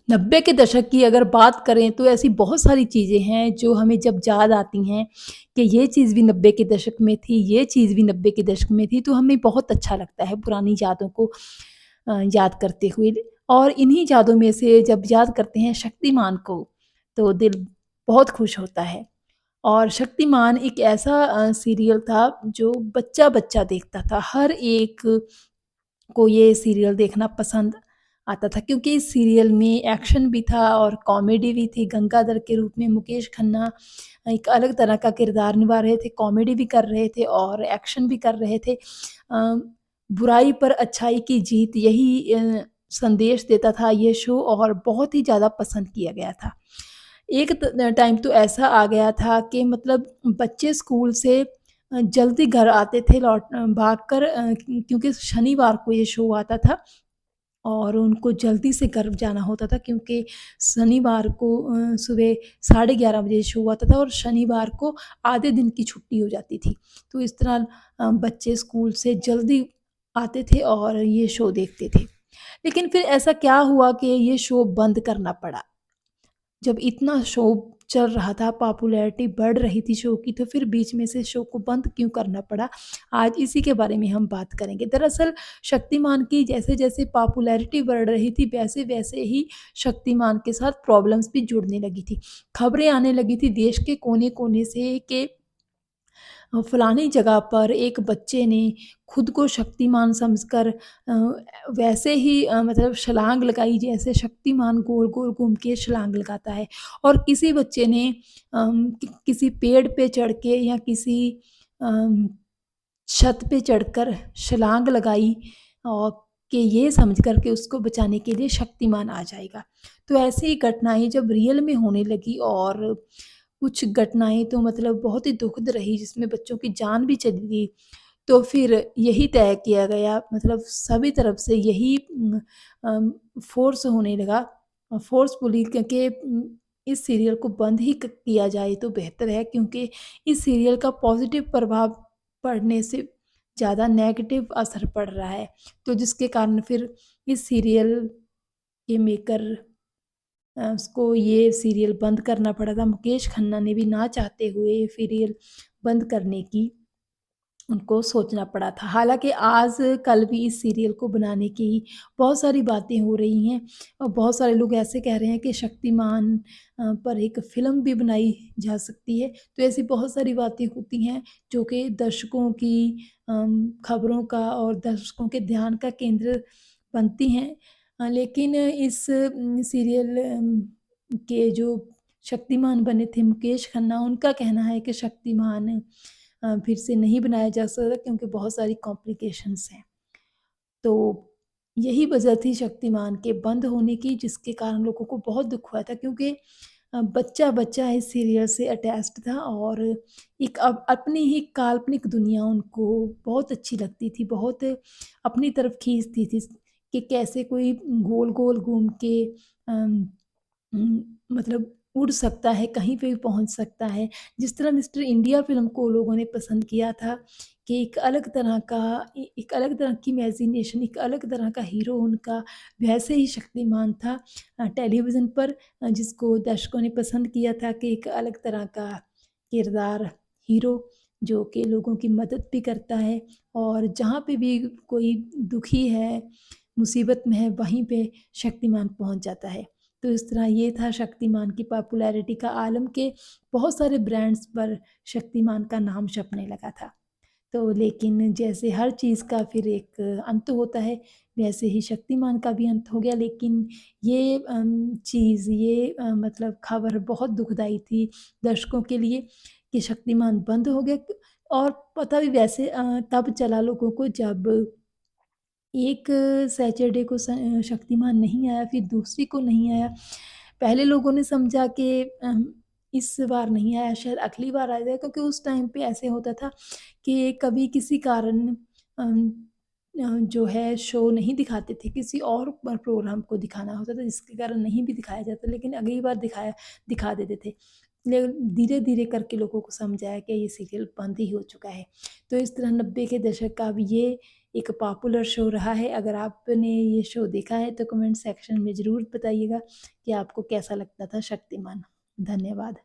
90 के दशक की अगर बात करें तो ऐसी बहुत सारी चीज़ें हैं जो हमें जब याद आती हैं कि ये चीज़ भी 90 के दशक में थी, ये चीज़ भी 90 के दशक में थी, तो हमें बहुत अच्छा लगता है पुरानी यादों को याद करते हुए। और इन्हीं यादों में से जब याद करते हैं शक्तिमान को, तो दिल बहुत खुश होता है। और शक्तिमान एक ऐसा सीरियल था जो बच्चा-बच्चा देखता था। हर एक को ये सीरियल देखना पसंद आता था क्योंकि इस सीरियल में एक्शन भी था और कॉमेडी भी थी। गंगाधर के रूप में मुकेश खन्ना एक अलग तरह का किरदार निभा रहे थे, कॉमेडी भी कर रहे थे और एक्शन भी कर रहे थे। बुराई पर अच्छाई की जीत, यही संदेश देता था ये शो और बहुत ही ज़्यादा पसंद किया गया था। एक टाइम तो ऐसा आ गया था कि मतलब बच्चे स्कूल से जल्दी घर आते थे भागकर, क्योंकि शनिवार को ये शो आता था और उनको जल्दी से घर जाना होता था क्योंकि शनिवार को सुबह साढ़े 11 बजे शो आता था और शनिवार को आधे दिन की छुट्टी हो जाती थी। तो इस तरह बच्चे स्कूल से जल्दी आते थे और ये शो देखते थे। लेकिन फिर ऐसा क्या हुआ कि ये शो बंद करना पड़ा। जब इतना शो चल रहा था, पॉपुलैरिटी बढ़ रही थी शो की, तो फिर बीच में से शो को बंद क्यों करना पड़ा? आज इसी के बारे में हम बात करेंगे। दरअसल शक्तिमान की जैसे-जैसे पॉपुलैरिटी बढ़ रही थी, वैसे-वैसे ही शक्तिमान के साथ प्रॉब्लम्स भी जुड़ने लगी थी। खबरें आने लगी थी देश के कोने-कोने से कि फलानी जगह पर एक बच्चे ने खुद को शक्तिमान समझकर वैसे ही मतलब छलांग लगाई जैसे शक्तिमान गोल-गोल घूम के छलांग लगाता है। और किसी बच्चे ने किसी पेड़ पे चढ़ के या किसी अम, छत पे चढ़कर छलांग लगाई और कि ये समझ कर के उसको बचाने के लिए शक्तिमान आ जाएगा। तो ऐसी ही घटनाएँ जब रियल में होने लगी और कुछ घटनाएँ तो मतलब बहुत ही दुखद रही जिसमें बच्चों की जान भी चली गई। तो फिर यही तय किया गया, मतलब सभी तरफ से यही फ़ोर्स होने लगा, फ़ोर्सफुली, क्योंकि इस सीरियल को बंद ही किया जाए तो बेहतर है क्योंकि इस सीरियल का पॉज़िटिव प्रभाव पड़ने से ज़्यादा नेगेटिव असर पड़ रहा है। तो जिसके कारण फिर इस सीरियल के मेकर उसको ये सीरियल बंद करना पड़ा था। मुकेश खन्ना ने भी ना चाहते हुए ये सीरियल बंद करने की उनको सोचना पड़ा था। हालाँकि आजकल भी इस सीरियल को बनाने की बहुत सारी बातें हो रही हैं और बहुत सारे लोग ऐसे कह रहे हैं कि शक्तिमान पर एक फ़िल्म भी बनाई जा सकती है। तो ऐसी बहुत सारी बातें होती हैं जो कि दर्शकों की खबरों का और दर्शकों के ध्यान का केंद्र बनती हैं। लेकिन इस सीरियल के जो शक्तिमान बने थे मुकेश खन्ना, उनका कहना है कि शक्तिमान फिर से नहीं बनाया जा सकता क्योंकि बहुत सारी कॉम्प्लिकेशंस हैं। तो यही वजह थी शक्तिमान के बंद होने की जिसके कारण लोगों को बहुत दुःख हुआ था क्योंकि बच्चा-बच्चा इस सीरियल से अटैच्ड था और एक अपनी ही काल्पनिक दुनिया उनको बहुत अच्छी लगती थी, बहुत अपनी तरफ खींचती थी कि कैसे कोई गोल-गोल घूम के अम मतलब उड़ सकता है, कहीं पे भी पहुँच सकता है। जिस तरह मिस्टर इंडिया फ़िल्म को लोगों ने पसंद किया था कि एक अलग तरह का एक अलग तरह की इमेजिनेशन, एक अलग तरह का हीरो उनका, वैसे ही शक्तिमान था टेलीविज़न पर, जिसको दर्शकों ने पसंद किया था कि एक अलग तरह का किरदार हीरो जो कि लोगों की मदद भी करता है और जहाँ पे भी कोई दुखी है, मुसीबत में है, वहीं पे शक्तिमान पहुँच जाता है। तो इस तरह ये था शक्तिमान की पॉपुलैरिटी का आलम के बहुत सारे ब्रांड्स पर शक्तिमान का नाम छपने लगा था। तो लेकिन जैसे हर चीज़ का फिर एक अंत होता है, वैसे ही शक्तिमान का भी अंत हो गया। लेकिन ये चीज़ ये मतलब खबर बहुत दुखदाई थी दर्शकों के लिए कि शक्तिमान बंद हो गया। और पता भी वैसे तब चला लोगों को जब एक सैटरडे को शक्तिमान नहीं आया, फिर दूसरी को नहीं आया। पहले लोगों ने समझा कि इस बार नहीं आया, शायद अगली बार आ जाएगा क्योंकि उस टाइम पे ऐसे होता था कि कभी किसी कारण अम, जो है शो नहीं दिखाते थे, किसी और प्रोग्राम को दिखाना होता था जिसके कारण नहीं भी दिखाया जाता, लेकिन अगली बार दिखा देते थे। लेकिन धीरे-धीरे करके लोगों को समझ आया कि ये सीरियल बंद ही हो चुका है। तो इस तरह 90 के दशक का अब ये एक पॉपुलर शो रहा है। अगर आपने ये शो देखा है तो कमेंट सेक्शन में ज़रूर बताइएगा कि आपको कैसा लगता था शक्तिमान। धन्यवाद।